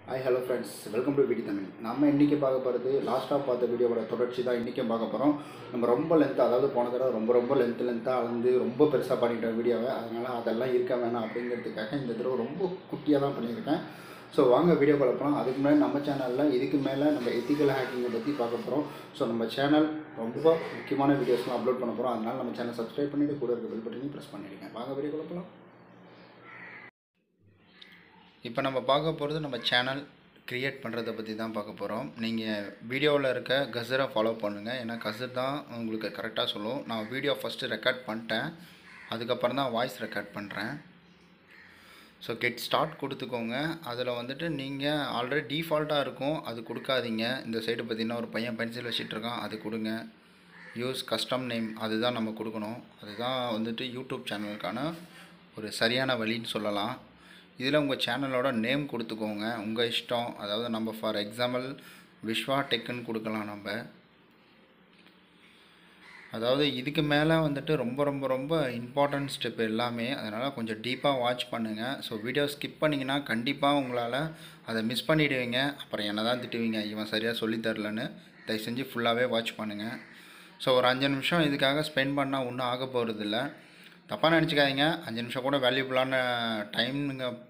Hi, hello friends. Welcome to VT Tamil. நம்ம இன்னைக்கு பார்க்க போகிறது லாஸ்ட்டாக பார்த்த வீடியோவோட தொடர்ச்சி தான் இன்றைக்கும் பார்க்க போகிறோம். நம்ம ரொம்ப லென்த்தாக, அதாவது போன தடவை ரொம்ப லென்த்தாக வந்து ரொம்ப பெருசாக பண்ணிட்டோம் வீடியோவை. அதனால் அதெல்லாம் இருக்க வேணாம் அப்படிங்கிறதுக்காக இந்த தடவை ரொம்ப குட்டியாக தான் பண்ணியிருக்கேன். ஸோ வாங்க வீடியோ பார்க்கலாம். அதுக்கு முன்னாடி நம்ம சேனலில் இதுக்கு மேலே நம்ம எத்திக்கல் ஹேக்கிங்கை பற்றி பார்க்க போகிறோம். ஸோ நம்ம சேனல் ரொம்ப முக்கியமான வீடியோஸ்லாம் அப்லோட் பண்ண போகிறோம். அதனால் நம்ம சேனல் சப்ஸ்கிரைப் பண்ணிவிட்டு கூட இருக்க பெல் பட்டனையும் ப்ரெஸ் பண்ணிவிடுங்க. வாங்க வீடியோ பார்க்கலாம். இப்போ நம்ம பார்க்க போகிறது நம்ம சேனல் க்ரியேட் பண்ணுறதை பற்றி தான் பார்க்க போகிறோம். நீங்கள் வீடியோவில் இருக்க கஸரை ஃபாலோ பண்ணுங்கள். ஏன்னா கஸர் தான் உங்களுக்கு கரெக்டாக சொல்லும். நான் வீடியோ ஃபஸ்ட்டு ரெக்கார்ட் பண்ணிட்டேன், அதுக்கப்புறம் தான் வாய்ஸ் ரெக்கார்ட் பண்ணுறேன். ஸோ கெட் ஸ்டார்ட் கொடுத்துக்கோங்க. அதில் வந்துட்டு நீங்கள் ஆல்ரெடி டிஃபால்ட்டாக இருக்கும், அது கொடுக்காதீங்க. இந்த சைடு பார்த்திங்கன்னா ஒரு பையன் பென்சில் வச்சிட்ருக்கான், அது கொடுங்க. யூஸ் கஸ்டம் நேம், அதுதான் நம்ம கொடுக்கணும். அதுதான் வந்துட்டு யூடியூப் சேனலுக்கான ஒரு சரியான வழின்னு சொல்லலாம். இதில் உங்கள் சேனலோட நேம் கொடுத்துக்கோங்க, உங்கள் இஷ்டம். அதாவது நம்ம ஃபார் எக்ஸாம்பிள் விஸ்வா டெக்குன்னு கொடுக்கலாம் நம்ம. அதாவது இதுக்கு மேலே வந்துட்டு ரொம்ப இம்பார்ட்டன்ட் ஸ்டெப் எல்லாமே. அதனால் கொஞ்சம் டீப்பாக வாட்ச் பண்ணுங்கள். ஸோ வீடியோ ஸ்கிப் பண்ணிங்கன்னா கண்டிப்பாக உங்களால் அதை மிஸ் பண்ணிவிடுவீங்க. அப்புறம் என்ன தான் திட்டுவீங்க, இவன் சரியாக சொல்லித்தரலன்னு. தயவு செஞ்சு ஃபுல்லாகவே வாட்ச் பண்ணுங்கள். ஸோ ஒரு 5 நிமிஷம் இதுக்காக ஸ்பெண்ட் பண்ணால் ஒன்றும் ஆக போகிறதில்ல. தப்பாக நினச்சிக்காதீங்க, 5 நிமிஷம் கூட வேல்யூபுளான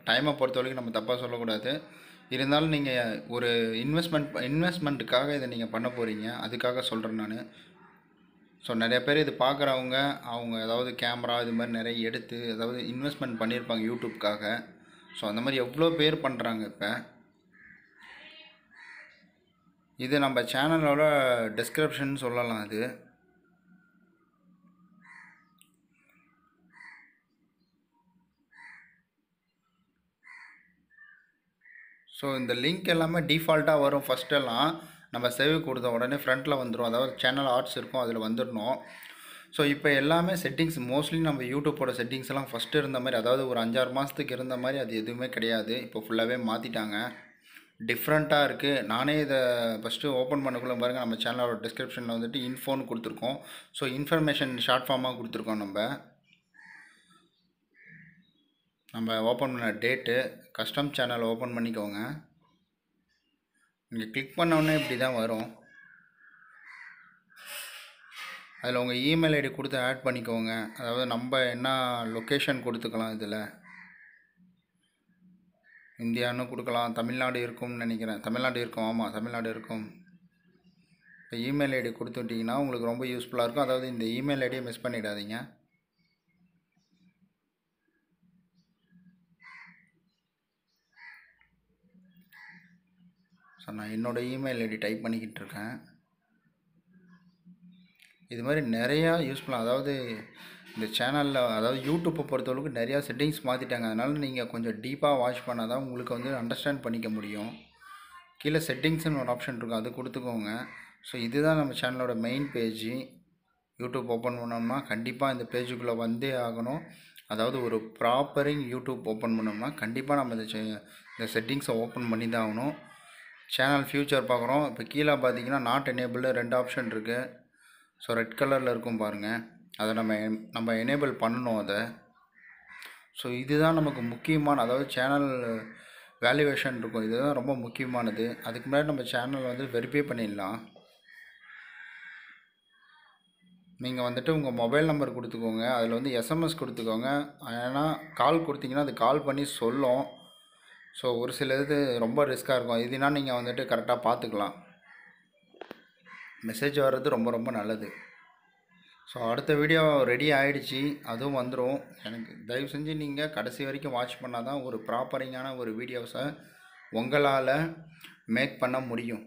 டைமை பொறுத்த வரைக்கும் நம்ம தப்பாக சொல்லக்கூடாது. இருந்தாலும் நீங்கள் ஒரு இன்வெஸ்ட்மெண்ட்டுக்காக இதை நீங்கள் பண்ண போகிறீங்க, அதுக்காக சொல்கிறேன் நான். ஸோ நிறைய பேர் இது பார்க்குறவங்க, அவங்க ஏதாவது கேமரா இது மாதிரி நிறைய எடுத்து ஏதாவது இன்வெஸ்ட்மெண்ட் பண்ணியிருப்பாங்க யூடியூப்காக. ஸோ அந்த மாதிரி எவ்வளோ பேர் பண்ணுறாங்க. இப்போ இது நம்ம சேனலோட டிஸ்கிரிப்ஷன் சொல்லலாம். அது ஸோ இந்த லிங்க் எல்லாமே டிஃபால்ட்டாக வரும். ஃபஸ்ட்டெல்லாம் நம்ம சேவ் கொடுத்த உடனே ஃப்ரண்ட்டில் வந்துடும், அதாவது சேனல் ஆர்ட்ஸ் இருக்கும், அதில் வந்துடணும். ஸோ இப்போ எல்லாமே செட்டிங்ஸ் மோஸ்ட்லி நம்ம யூடியூப்போட செட்டிங்ஸ் எல்லாம் ஃபஸ்ட்டு இருந்த மாதிரி, அதாவது ஒரு 5-6 மாதத்துக்கு இருந்த மாதிரி அது எதுவுமே கிடையாது. இப்போ ஃபுல்லாகவே மாற்றிட்டாங்க, டிஃப்ரெண்ட்டாக இருக்குது. நானே இதை ஃபஸ்ட்டு ஓப்பன் பண்ணக்குள்ளே பாருங்கள், நம்ம சேனலோட டிஸ்கிரிப்ஷனில் வந்துட்டு இன்ஃபோன்னு கொடுத்துருக்கோம். ஸோ இன்ஃபர்மேஷன் ஷார்ட் ஃபார்மாக கொடுத்துருக்கோம். நம்ம ஓப்பன் பண்ண டேட்டு, கஸ்டம் சேனல் ஓப்பன் பண்ணிக்கோங்க. நீங்கள் கிளிக் பண்ணோன்னே இப்படி தான் வரும். அதில் உங்கள் இமெயில் ஐடி கொடுத்து ஆட் பண்ணிக்கோங்க. அதாவது நம்ம என்ன லொக்கேஷன் கொடுத்துக்கலாம், இதில் இந்தியான்னு கொடுக்கலாம். தமிழ்நாடு இருக்கும்னு நினைக்கிறேன். தமிழ்நாடு இருக்கும், ஆமாம் தமிழ்நாடு இருக்கும். இப்போ இமெயில் ஐடி கொடுத்துட்டிங்கன்னா உங்களுக்கு ரொம்ப யூஸ்ஃபுல்லாக இருக்கும். அதாவது இந்த இமெயில் ஐடியை மிஸ் பண்ணிடாதீங்க. ஸோ நான் என்னோடய இமெயில் ஐடி டைப் பண்ணிக்கிட்டு இருக்கேன். இது மாதிரி நிறையா யூஸ்ஃபுல்லாக, அதாவது இந்த சேனலில், அதாவது யூடியூப்பை பொறுத்தளவுக்கு நிறையா செட்டிங்ஸ் மாற்றிட்டாங்க. அதனால் நீங்கள் கொஞ்சம் டீப்பாக வாட்ச் பண்ணால் தான் உங்களுக்கு வந்து அண்டர்ஸ்டாண்ட் பண்ணிக்க முடியும். கீழே செட்டிங்ஸ்னு ஒரு ஆப்ஷன் இருக்கும், அது கொடுத்துக்கோங்க. ஸோ இதுதான் நம்ம சேனலோட மெயின் பேஜ். யூடியூப் ஓப்பன் பண்ணோம்னா கண்டிப்பாக இந்த பேஜுக்குள்ளே வந்தே ஆகணும். அதாவது ஒரு ப்ராப்பரிங் யூடியூப் ஓப்பன் பண்ணோம்னா கண்டிப்பாக நம்ம இந்த செட்டிங்ஸை ஓப்பன் பண்ணி தான் ஆகணும். சேனல் ஃபியூச்சர் பார்க்குறோம். இப்போ கீழே பார்த்தீங்கன்னா நாட் எனேபிள் 2 ஆப்ஷன் இருக்குது. ஸோ ரெட் கலரில் இருக்கும் பாருங்கள், அதை நம்ம எனேபிள் பண்ணணும் அதை. ஸோ இதுதான் நமக்கு முக்கியமான, அதாவது சேனல் வேல்யூவேஷன் இருக்கும், இதுதான் ரொம்ப முக்கியமானது. அதுக்கு முன்னாடி நம்ம சேனல் வந்து வெரிஃபை பண்ணிடலாம். நீங்கள் வந்துட்டு உங்கள் மொபைல் நம்பர் கொடுத்துக்கோங்க, அதில் வந்து எஸ்எம்எஸ் கொடுத்துக்கோங்க. ஏன்னா கால் கொடுத்தீங்கன்னா அது கால் பண்ணி சொல்லும். ஸோ ஒரு சில இது ரொம்ப ரிஸ்க்காக இருக்கும். இதுனா நீங்கள் வந்துட்டு கரெக்டாக பார்த்துக்கலாம். மெசேஜ் வர்றது ரொம்ப நல்லது. ஸோ அடுத்த வீடியோ ரெடி ஆகிடுச்சி, அதுவும் வந்துடும். எனக்கு தயவு செஞ்சு நீங்கள் கடைசி வரைக்கும் வாட்ச் பண்ணால் தான் ஒரு ப்ராப்பரிங்கான ஒரு வீடியோஸை உங்களால் மேக் பண்ண முடியும்.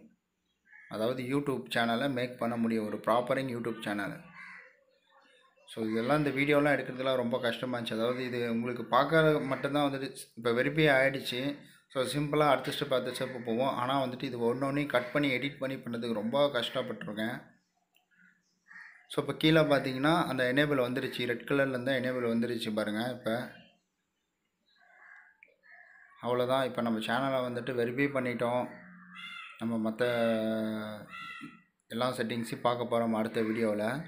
அதாவது யூடியூப் சேனலை மேக் பண்ண முடியும், ஒரு ப்ராப்பரிங் யூடியூப் சேனலை. ஸோ இதெல்லாம் இந்த வீடியோலாம் எடுக்கிறதுலாம் ரொம்ப கஷ்டமாக இருந்துச்சு. அதாவது இது உங்களுக்கு பார்க்க மட்டும்தான் வந்துட்டு இப்போ வெரிஃபை ஆகிடுச்சு. ஸோ சிம்பிளாக அடுத்த ஸ்டெப் போவோம். ஆனால் வந்துட்டு இது ஒன்றையும் கட் பண்ணி எடிட் பண்ணி பண்ணுறதுக்கு ரொம்ப கஷ்டப்பட்டுருக்கேன். ஸோ இப்போ கீழே பார்த்தீங்கன்னா அந்த எனேபிள் வந்துருச்சு, ரெட் கலரில் இருந்தால் எனேபிள் வந்துருச்சு பாருங்கள். இப்போ அவ்வளோதான். இப்போ நம்ம சேனலை வந்துட்டு வெரிஃபை பண்ணிட்டோம். நம்ம மற்ற எல்லா செட்டிங்ஸையும் பார்க்க போகிறோம் அடுத்த வீடியோவில்.